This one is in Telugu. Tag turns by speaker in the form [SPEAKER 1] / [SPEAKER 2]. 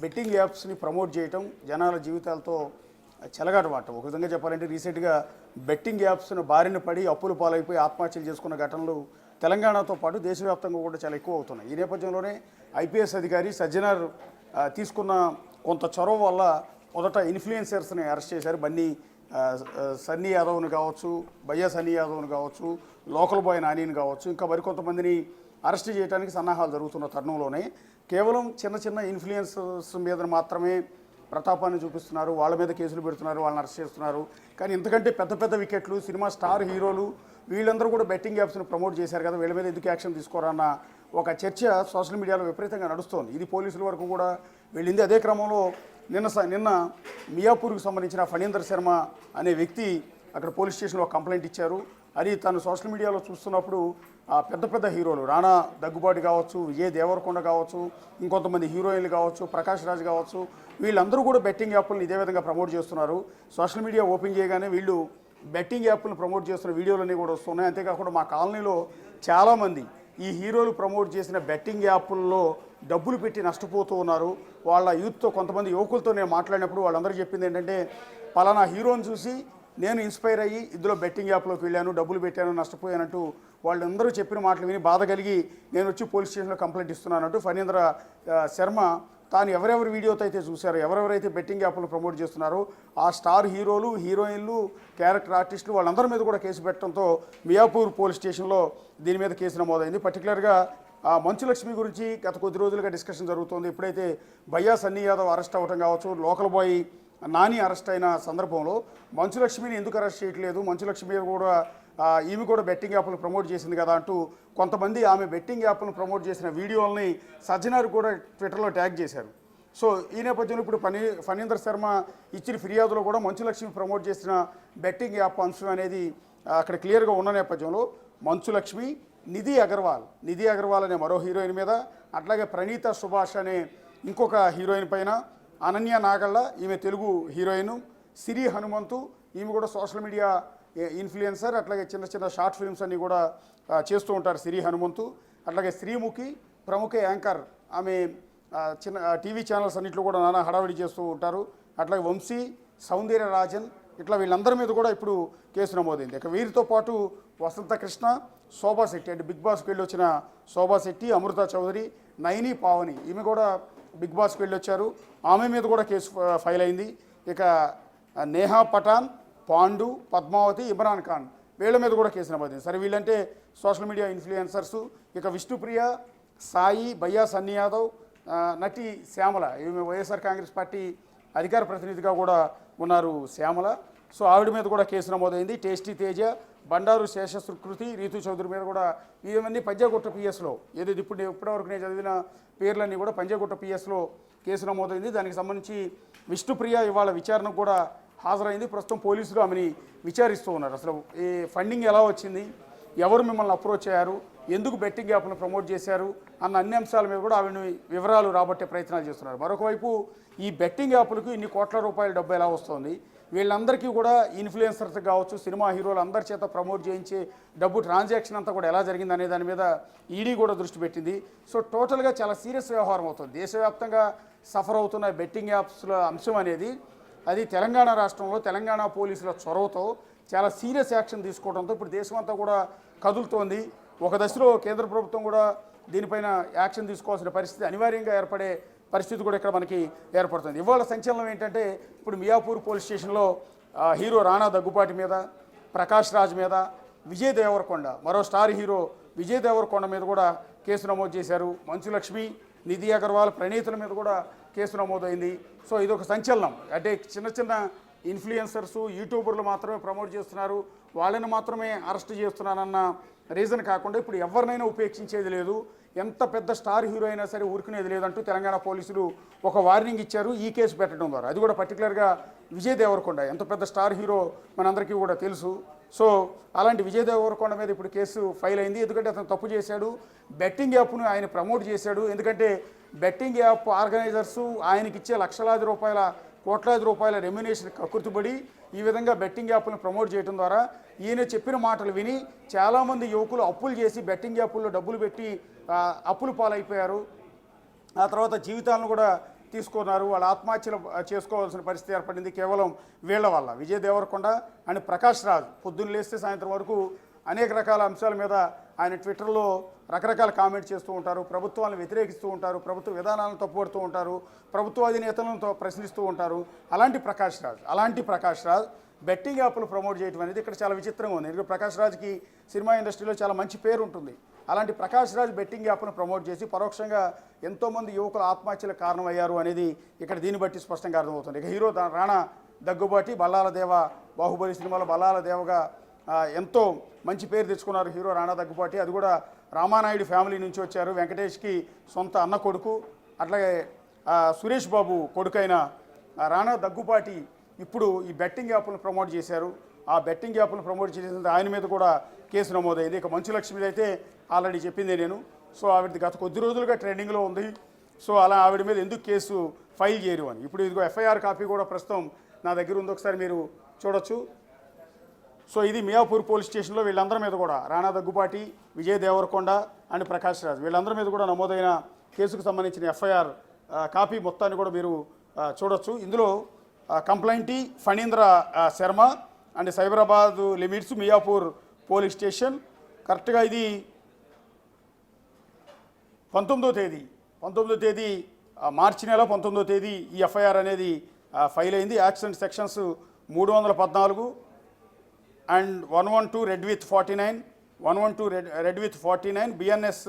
[SPEAKER 1] బెట్టింగ్ యాప్స్ని ప్రమోట్ చేయటం జనాల జీవితాలతో చెలగాటమాటం. ఒక విధంగా చెప్పాలంటే రీసెంట్గా బెట్టింగ్ యాప్స్ను బారిన పడి అప్పులు పాలైపోయి ఆత్మహత్యలు చేసుకున్న ఘటనలు తెలంగాణతో పాటు దేశవ్యాప్తంగా కూడా చాలా ఎక్కువ అవుతున్నాయి. ఈ నేపథ్యంలోనే ఐపీఎస్ అధికారి సజ్జనార్ తీసుకున్న కొంత చొరవ వల్ల మొదట ఇన్ఫ్లుయెన్సర్స్ని అరెస్ట్ చేశారు. సన్నీ యాదవ్ని కావచ్చు, భయ్యా సన్నీ యాదవ్ని కావచ్చు, లోకల్ బాయ్ నానిని కావచ్చు, ఇంకా మరికొంతమందిని అరెస్ట్ చేయడానికి సన్నాహాలు జరుగుతున్న తరుణంలోనే కేవలం చిన్న చిన్న ఇన్ఫ్లుయెన్సర్స్ మీద మాత్రమే ప్రతాపాన్ని చూపిస్తున్నారు, వాళ్ళ మీద కేసులు పెడుతున్నారు, వాళ్ళని అరెస్ట్ చేస్తున్నారు. కానీ ఇంతకంటే పెద్ద పెద్ద వికెట్లు, సినిమా స్టార్ హీరోలు వీళ్ళందరూ కూడా బెట్టింగ్ యాప్స్ని ప్రమోట్ చేశారు కదా, వీళ్ళ మీద ఎందుకు యాక్షన్ తీసుకోరన్న ఒక చర్చ సోషల్ మీడియాలో విపరీతంగా నడుస్తోంది. ఇది పోలీసుల వరకు కూడా వెళ్ళింది. అదే క్రమంలో నిన్న మియాపూర్కి సంబంధించిన ఫణీందర్ శర్మ అనే వ్యక్తి అక్కడ పోలీస్ స్టేషన్లో కంప్లైంట్ ఇచ్చారు. అది తను సోషల్ మీడియాలో చూస్తున్నప్పుడు పెద్ద పెద్ద హీరోలు రానా దగ్గుబాటి కావచ్చు, విజయ్ దేవరకొండ కావచ్చు, ఇంకొంతమంది హీరోయిన్లు కావచ్చు, ప్రకాష్ రాజ్ కావచ్చు, వీళ్ళందరూ కూడా బెట్టింగ్ యాప్లను ఇదే విధంగా ప్రమోట్ చేస్తున్నారు. సోషల్ మీడియా ఓపెన్ చేయగానే వీళ్ళు బెట్టింగ్ యాప్లను ప్రమోట్ చేస్తున్న వీడియోలన్నీ కూడా వస్తున్నాయి. అంతేకాకుండా మా కాలనీలో చాలామంది ఈ హీరోలు ప్రమోట్ చేసిన బెట్టింగ్ యాప్ల్లో డబ్బులు పెట్టి నష్టపోతూ ఉన్నారు. వాళ్ళ యూత్తో కొంతమంది యువకులతో నేను మాట్లాడినప్పుడు వాళ్ళందరూ చెప్పింది ఏంటంటే, పలానా హీరోని చూసి నేను ఇన్స్పైర్ అయ్యి ఇందులో బెట్టింగ్ యాప్లోకి వెళ్ళాను, డబ్బులు పెట్టాను, నష్టపోయానంటూ వాళ్ళందరూ చెప్పిన మాటలు విని బాధ కలిగి నేను వచ్చి పోలీస్ స్టేషన్లో కంప్లైంట్ ఇస్తున్నానంటూ ఫణీంద్ర శర్మ తాను ఎవరెవరి వీడియోతో అయితే చూశారో, ఎవరెవరైతే బెట్టింగ్ యాప్లు ప్రమోట్ చేస్తున్నారో ఆ స్టార్ హీరోలు, హీరోయిన్లు, క్యారెక్టర్ ఆర్టిస్టులు వాళ్ళందరి మీద కూడా కేసు పెట్టడంతో మియాపూర్ పోలీస్ స్టేషన్లో దీని మీద కేసు నమోదైంది. పర్టికులర్గా మంచు లక్ష్మి గురించి గత కొద్ది రోజులుగా డిస్కషన్ జరుగుతోంది. ఎప్పుడైతే భయ్యా సన్నీ యాదవ్ అరెస్ట్ అవ్వడం కావచ్చు, లోకల్ బాయ్ నాని అరెస్ట్ అయిన సందర్భంలో మంచు లక్ష్మిని ఎందుకు అరెస్ట్ చేయట్లేదు, మంచు లక్ష్మి కూడా ఈమె కూడా బెట్టింగ్ యాప్లు ప్రమోట్ చేసింది కదా అంటూ కొంతమంది ఆమె బెట్టింగ్ యాప్లను ప్రమోట్ చేసిన వీడియోలని సజ్జనార్ కూడా ట్విట్టర్లో ట్యాగ్ చేశారు. సో ఈ నేపథ్యంలో ఇప్పుడు ఫణీందర్ శర్మ ఇచ్చిన ఫిర్యాదులో కూడా మంచు లక్ష్మి ప్రమోట్ చేసిన బెట్టింగ్ యాప్ అంశం అనేది అక్కడ క్లియర్గా ఉన్న నేపథ్యంలో మంచు లక్ష్మి, నిధి అగర్వాల్ అనే మరో హీరోయిన్ మీద, అట్లాగే ప్రణీత సుభాష్ అనే ఇంకొక హీరోయిన్ పైన, అనన్య నాగళ్ళ ఈమె తెలుగు హీరోయిన్, సిరి హనుమంతు ఈమె కూడా సోషల్ మీడియా ఇన్ఫ్లుయెన్సర్, అట్లాగే చిన్న చిన్న షార్ట్ ఫిల్మ్స్ అన్నీ కూడా చేస్తూ ఉంటారు సిరి హనుమంతు, అట్లాగే శ్రీముఖి ప్రముఖ యాంకర్, ఆమె చిన్న టీవీ ఛానల్స్ అన్నింటిలో కూడా నానా హడావిడి చేస్తూ ఉంటారు, అట్లాగే వంశీ, సౌందర్య రాజన్, ఇట్లా వీళ్ళందరి మీద కూడా ఇప్పుడు కేసు నమోదైంది. ఇక వీరితో పాటు వసంత కృష్ణ, శోభా శెట్టి అంటే బిగ్ బాస్కి వెళ్ళి వచ్చిన శోభా శెట్టి, అమృత చౌదరి, నైని పావని ఈమె కూడా బిగ్ బాస్కి వెళ్ళి వచ్చారు, ఆమె మీద కూడా కేసు ఫైల్ అయింది. ఇక నేహా పఠాన్, పాండు, పద్మావతి, ఇమ్రాన్ ఖాన్ వీళ్ళ మీద కూడా కేసు నమోదైంది. సరే వీళ్ళంటే సోషల్ మీడియా ఇన్ఫ్లుయెన్సర్సు. ఇక విష్ణుప్రియ, సాయి, భయ్యా సన్నీ యాదవ్, నటి శ్యామల ఈమె వైఎస్ఆర్ కాంగ్రెస్ పార్టీ అధికార ప్రతినిధిగా కూడా ఉన్నారు శ్యామల. సో ఆవిడ మీద కూడా కేసు నమోదైంది. టేస్టీ తేజ, బండారు శేషసుకృతి, రీతు చౌదరి మీద కూడా ఇవన్నీ పంజాగుట్ట పిఎస్లో ఏదైతే ఇప్పటివరకు నేను చదివిన పేర్లన్నీ కూడా పంజాగుట్ట పిఎస్లో కేసు నమోదైంది. దానికి సంబంధించి విష్ణుప్రియ ఇవాళ విచారణకు కూడా హాజరైంది. ప్రస్తుతం పోలీసులు ఆమెని విచారిస్తూ ఉన్నారు. అసలు ఈ ఫండింగ్ ఎలా వచ్చింది, ఎవరు మిమ్మల్ని అప్రోచ్ అయ్యారు, ఎందుకు బెట్టింగ్ యాప్ను ప్రమోట్ చేశారు అన్న అన్ని అంశాల మీద కూడా ఆవిడని వివరాలు రాబట్టే ప్రయత్నాలు చేస్తున్నారు. మరొకవైపు ఈ బెట్టింగ్ యాప్లకు ఇన్ని కోట్ల రూపాయల డబ్బు ఎలా వస్తుంది, వీళ్ళందరికీ కూడా ఇన్ఫ్లుయెన్సర్స్ కావచ్చు, సినిమా హీరోలు అందరి చేత ప్రమోట్ చేయించే డబ్బు ట్రాన్సాక్షన్ అంతా కూడా ఎలా జరిగింది అనే దాని మీద ఈడీ కూడా దృష్టి పెట్టింది. సో టోటల్గా చాలా సీరియస్ వ్యవహారం అవుతుంది. దేశవ్యాప్తంగా సఫర్ అవుతున్న బెట్టింగ్ యాప్స్ల అంశం అనేది అది తెలంగాణ రాష్ట్రంలో తెలంగాణ పోలీసుల చొరవతో చాలా సీరియస్ యాక్షన్ తీసుకోవడంతో ఇప్పుడు దేశమంతా కూడా కదులుతోంది. ఒక దశలో కేంద్ర ప్రభుత్వం కూడా దీనిపైన యాక్షన్ తీసుకోవాల్సిన పరిస్థితి అనివార్యంగా ఏర్పడే పరిస్థితి కూడా ఇక్కడ మనకి ఏర్పడుతుంది. ఇవాళ సంచలనం ఏంటంటే ఇప్పుడు మియాపూర్ పోలీస్ స్టేషన్లో హీరో రానా దగ్గుపాటి మీద, ప్రకాష్ రాజ్ మీద, విజయ్ దేవరకొండ మరో స్టార్ హీరో విజయ్ దేవరకొండ మీద కూడా కేసు నమోదు చేశారు. మంచు లక్ష్మి, నిధి అగర్వాల్, ప్రణీతుల మీద కూడా కేసు నమోదైంది. సో ఇదొక సంచలనం. అంటే చిన్న చిన్న ఇన్ఫ్లుయెన్సర్సు, యూట్యూబర్లు మాత్రమే ప్రమోట్ చేస్తున్నారు, వాళ్ళని మాత్రమే అరెస్ట్ చేస్తున్నారన్న రీజన్ కాకుండా ఇప్పుడు ఎవరినైనా ఉపేక్షించేది లేదు, ఎంత పెద్ద స్టార్ హీరో అయినా సరే ఊరుకునేది లేదంటూ తెలంగాణ పోలీసులు ఒక వార్నింగ్ ఇచ్చారు ఈ కేసు పెట్టడం ద్వారా. అది కూడా పర్టికులర్గా విజయ్ దేవరకొండ ఎంత పెద్ద స్టార్ హీరో మనందరికీ కూడా తెలుసు. సో అలాంటి విజయ్ దేవరకొండ మీద ఇప్పుడు కేసు ఫైల్ అయింది. ఎందుకంటే అతను తప్పు చేశాడు, బెట్టింగ్ యాప్ను ఆయన ప్రమోట్ చేశాడు. ఎందుకంటే బెట్టింగ్ యాప్ ఆర్గనైజర్సు ఆయనకి ఇచ్చే కోట్లాది రూపాయల రెమ్యునేషన్ కక్కుర్తిపడి ఈ విధంగా బెట్టింగ్ యాప్లను ప్రమోట్ చేయడం ద్వారా ఈయన చెప్పిన మాటలు విని చాలామంది యువకులు అప్పులు చేసి బెట్టింగ్ యాప్ల్లో డబ్బులు పెట్టి అప్పులు పాలైపోయారు. ఆ తర్వాత జీవితాలను కూడా తీసుకున్నారు. వాళ్ళు ఆత్మహత్యలు చేసుకోవాల్సిన పరిస్థితి ఏర్పడింది కేవలం వీళ్ళ వల్ల. విజయ్ దేవరకొండ అండ్ ప్రకాష్ రాజ్ పొద్దున్న లేస్తే సాయంత్రం వరకు అనేక రకాల అంశాల మీద ఆయన ట్విట్టర్లో రకరకాల కామెంట్ చేస్తూ ఉంటారు, ప్రభుత్వాలను వ్యతిరేకిస్తూ ఉంటారు, ప్రభుత్వ విధానాలను తప్పుపడుతూ ఉంటారు, ప్రభుత్వ అధినేతలను ప్రశ్నిస్తూ ఉంటారు. అలాంటి ప్రకాష్ రాజ్ బెట్టింగ్ యాప్లు ప్రమోట్ చేయడం అనేది ఇక్కడ చాలా విచిత్రంగా ఉంది. ఎందుకంటే ప్రకాష్ రాజ్కి సినిమా ఇండస్ట్రీలో చాలా మంచి పేరు ఉంటుంది. అలాంటి ప్రకాష్ రాజ్ బెట్టింగ్ యాప్ను ప్రమోట్ చేసి పరోక్షంగా ఎంతోమంది యువకులు ఆత్మహత్యలకు కారణమయ్యారు అనేది ఇక్కడ దీన్ని బట్టి స్పష్టంగా అర్థమవుతుంది. ఇక హీరో రాణా దగ్గుబాటి బల్లాల దేవ, బాహుబలి సినిమాలో బల్లాల దేవగా ఎంతో మంచి పేరు తెచ్చుకున్నారు హీరో రాణా దగ్గుబాటి. అది కూడా రామానాయుడు ఫ్యామిలీ నుంచి వచ్చారు. వెంకటేష్కి సొంత అన్న కొడుకు. అట్లాగే సురేష్ బాబు కొడుకైన రాణా దగ్గుబాటి ఇప్పుడు ఈ బెట్టింగ్ యాప్లను ప్రమోట్ చేశారు. ఆ బెట్టింగ్ యాప్లను ప్రమోట్ చేసిన ఆయన మీద కూడా కేసు నమోదైంది. ఇక మంచు లక్ష్మిది అయితే ఆల్రెడీ చెప్పిందే నేను. సో ఆవిడది గత కొద్ది రోజులుగా ట్రెండింగ్లో ఉంది. సో అలా ఆవిడ మీద ఎందుకు కేసు ఫైల్ చేయరు అని ఇప్పుడు ఇదిగో ఎఫ్ఐఆర్ కాపీ కూడా ప్రస్తుతం నా దగ్గర ఉంది, ఒకసారి మీరు చూడొచ్చు. సో ఇది మియాపూర్ పోలీస్ స్టేషన్లో వీళ్ళందరి మీద కూడా రాణా దగ్గుబాటి, విజయ్ దేవరకొండ అండ్ ప్రకాష్ రాజ్ వీళ్ళందరి మీద కూడా నమోదైన కేసుకు సంబంధించిన ఎఫ్ఐఆర్ కాపీ మొత్తాన్ని కూడా మీరు చూడొచ్చు. ఇందులో complainant Phanindra Sharma and Cyberabad limits Miyapur police station. కరెక్ట్గా ఇది 19వ తేదీ మార్చి నెల 19వ తేదీ ఈ ఎఫ్ఐఆర్ అనేది ఫైల్ అయింది. Accident sections 314 and 112 red with 49 BNS